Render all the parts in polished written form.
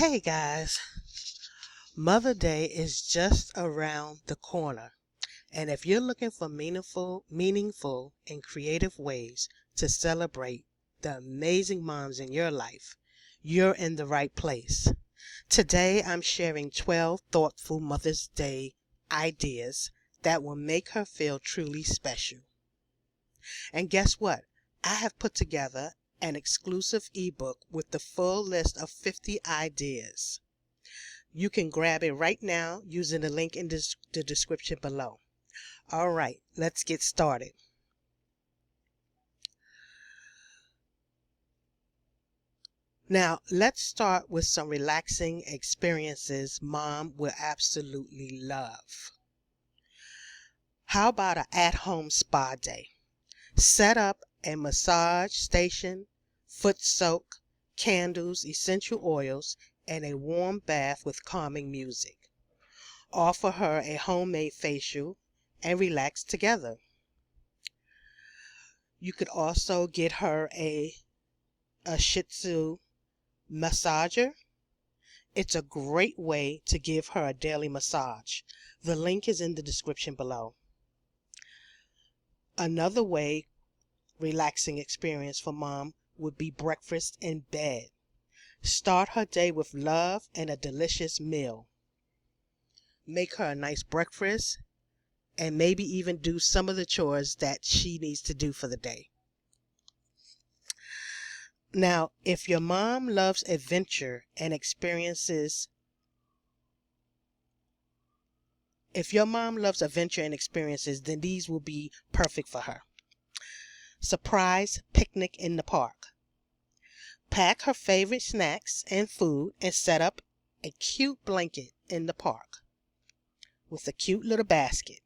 Hey guys, Mother Day is just around the corner. And if you're looking for meaningful and creative ways to celebrate the amazing moms in your life, you're in the right place. Today I'm sharing 12 thoughtful Mother's Day ideas that will make her feel truly special. And guess what? I have put together an exclusive ebook with the full list of 50 ideas. You can grab it right now using the link in the description below. All right, let's get started. Now, let's start with some relaxing experiences mom will absolutely love. How about an at-home spa day? Set up a massage station, foot soak, candles, essential oils, and a warm bath with calming music. Offer her a homemade facial and relax together. You could also get her a Shih Tzu massager. It's a great way to give her a daily massage. The link is in the description below. Another relaxing experience for mom would be breakfast in bed. Start her day with love and a delicious meal. Make her a nice breakfast and maybe even do some of the chores that she needs to do for the day. Now, if your mom loves adventure and experiences, then these will be perfect for her. Surprise picnic in the park. Pack her favorite snacks and food and set up a cute blanket in the park with a cute little basket.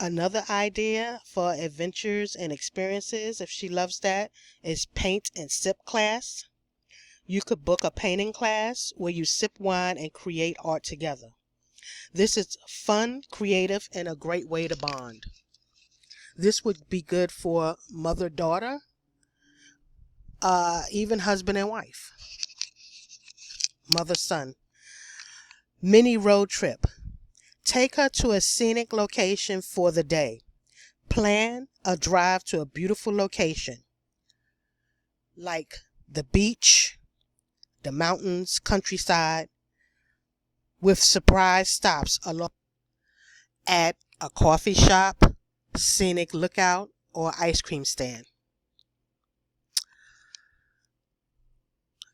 Another idea for adventures and experiences, if she loves that, is paint and sip class. You could book a painting class where you sip wine and create art together. This is fun, creative, and a great way to bond. This would be good for mother-daughter, even husband and wife, mother-son. Mini road trip. Take her to a scenic location for the day. Plan a drive to a beautiful location like the beach, the mountains, countryside, with surprise stops along at a coffee shop, scenic lookout, or ice cream stand.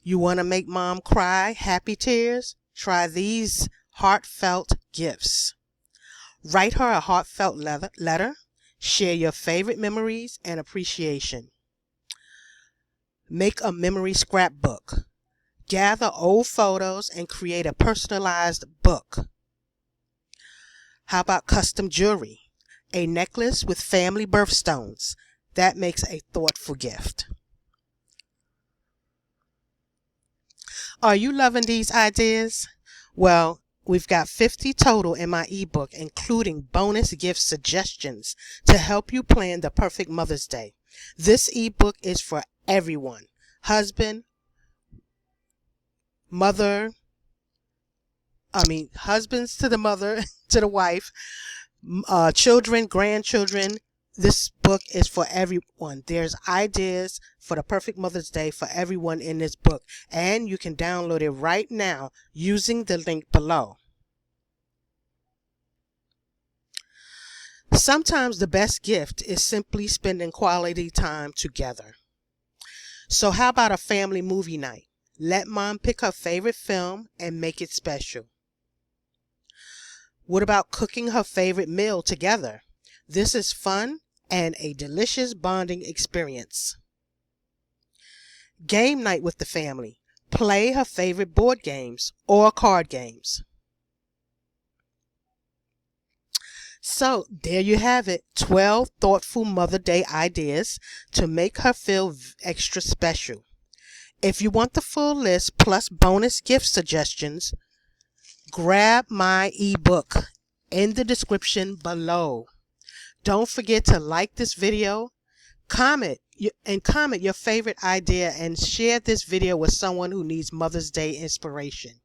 You want to make mom cry happy tears? Try these heartfelt gifts. Write her a heartfelt letter. Share your favorite memories and appreciation. Make a memory scrapbook. Gather old photos and create a personalized book. How about custom jewelry? A necklace with family birthstones. That makes a thoughtful gift. Are you loving these ideas? Well, we've got 50 total in my ebook, including bonus gift suggestions to help you plan the perfect Mother's Day. This ebook is for everyone. Husbands to the mother, to the wife, children, grandchildren. This book is for everyone. There's ideas for the perfect Mother's Day for everyone in this book, and you can download it right now using the link below. Sometimes the best gift is simply spending quality time together. So how about a family movie night? Let mom pick her favorite film and make it special. What about cooking her favorite meal together? This is fun and a delicious bonding experience. Game night with the family. Play her favorite board games or card games. So there you have it, 12 thoughtful Mother Day ideas to make her feel extra special. If you want the full list plus bonus gift suggestions, grab my ebook in the description below. Don't forget to like this video, comment and comment your favorite idea and share this video with someone who needs Mother's Day inspiration.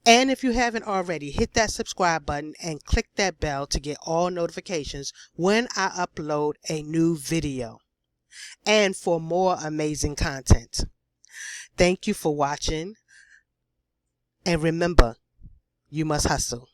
And if you haven't already, hit that subscribe button and click that bell to get all notifications when I upload a new video and for more amazing content. Thank you for watching, and remember, you must hustle.